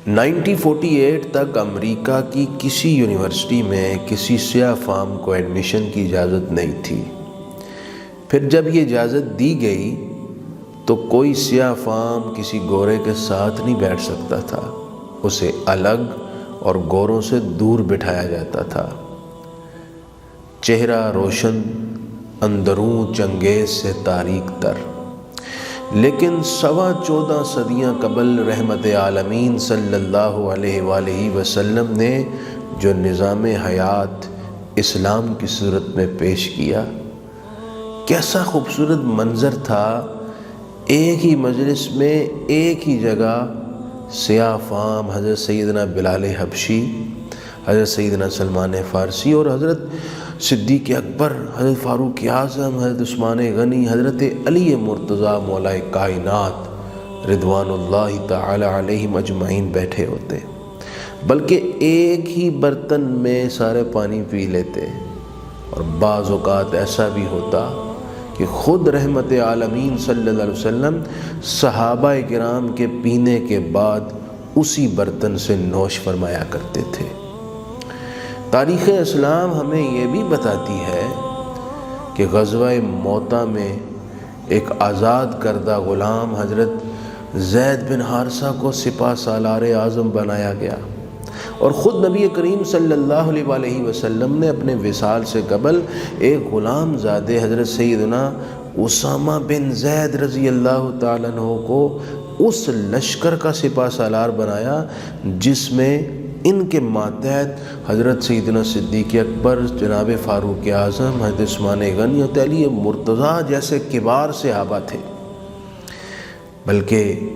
1948 تک امریکہ کی کسی یونیورسٹی میں کسی سیاہ فام کو ایڈمیشن کی اجازت نہیں تھی۔ پھر جب یہ اجازت دی گئی تو کوئی سیاہ فام کسی گورے کے ساتھ نہیں بیٹھ سکتا تھا، اسے الگ اور گوروں سے دور بٹھایا جاتا تھا۔ چہرہ روشن، اندرون چنگیز سے تاریک تر۔ لیکن 14.25 صدیاں قبل رحمت عالمین صلی اللہ علیہ وآلہ وسلم نے جو نظام حیات اسلام کی صورت میں پیش کیا، کیسا خوبصورت منظر تھا۔ ایک ہی مجلس میں ایک ہی جگہ سیاہ فام حضرت سیدنا بلال حبشی، حضرت سیدنا سلمان فارسی اور حضرت صدیق اکبر، حضرت فاروق اعظم، حضرت عثمان غنی، حضرت علی مرتضیٰ مولائے کائنات رضوان اللہ تعالی علیہم اجمعین بیٹھے ہوتے، بلکہ ایک ہی برتن میں سارے پانی پی لیتے۔ اور بعض اوقات ایسا بھی ہوتا کہ خود رحمت عالمین صلی اللہ علیہ وسلم صحابہ کرام کے پینے کے بعد اسی برتن سے نوش فرمایا کرتے تھے۔ تاریخ اسلام ہمیں یہ بھی بتاتی ہے کہ غزوہ موطا میں ایک آزاد کردہ غلام حضرت زید بن حارثہ کو سپہ سالار اعظم بنایا گیا، اور خود نبی کریم صلی اللہ علیہ وآلہ وسلم نے اپنے وصال سے قبل ایک غلام زادے حضرت سیدنا اسامہ بن زید رضی اللہ تعالیٰ عنہ کو اس لشکر کا سپہ سالار بنایا جس میں ان کے ماتحت حضرت سیدنا صدیق اکبر، جناب فاروق اعظم، حضرت عثمان غنی اور علی مرتضیٰ جیسے کبار صحابہ تھے۔ بلکہ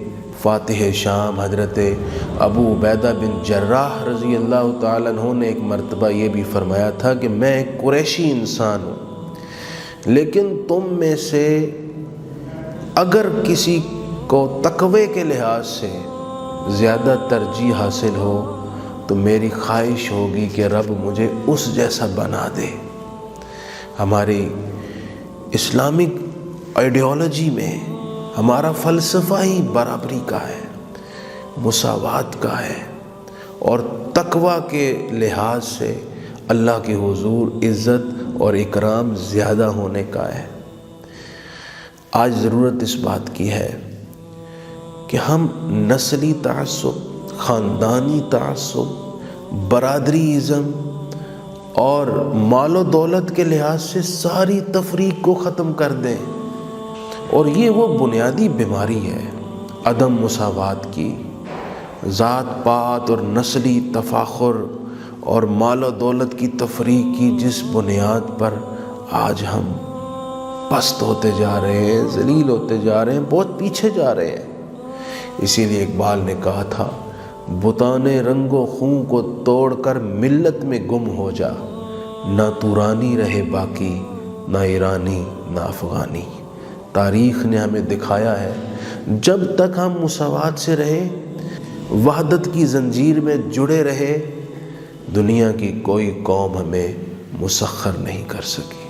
فاتح شام حضرت ابو عبیدہ بن جراح رضی اللہ تعالیٰ عنہ نے ایک مرتبہ یہ بھی فرمایا تھا کہ میں ایک قریشی انسان ہوں، لیکن تم میں سے اگر کسی کو تقوی کے لحاظ سے زیادہ ترجیح حاصل ہو تو میری خواہش ہوگی کہ رب مجھے اس جیسا بنا دے۔ ہماری اسلامک آئیڈیالوجی میں ہمارا فلسفہ ہی برابری کا ہے، مساوات کا ہے، اور تقوی کے لحاظ سے اللہ کے حضور عزت اور اکرام زیادہ ہونے کا ہے۔ آج ضرورت اس بات کی ہے کہ ہم نسلی تعصب، خاندانی تعصب، برادری ازم اور مال و دولت کے لحاظ سے ساری تفریق کو ختم کر دیں، اور یہ وہ بنیادی بیماری ہے عدم مساوات کی، ذات پات اور نسلی تفاخر اور مال و دولت کی تفریق کی، جس بنیاد پر آج ہم پست ہوتے جا رہے ہیں، ذلیل ہوتے جا رہے ہیں، بہت پیچھے جا رہے ہیں۔ اسی لیے اقبال نے کہا تھا، بتان رنگ و خون کو توڑ کر ملت میں گم ہو جا، نہ تورانی رہے باقی، نہ ایرانی نہ افغانی۔ تاریخ نے ہمیں دکھایا ہے جب تک ہم مساوات سے رہے، وحدت کی زنجیر میں جڑے رہے، دنیا کی کوئی قوم ہمیں مسخر نہیں کر سکی۔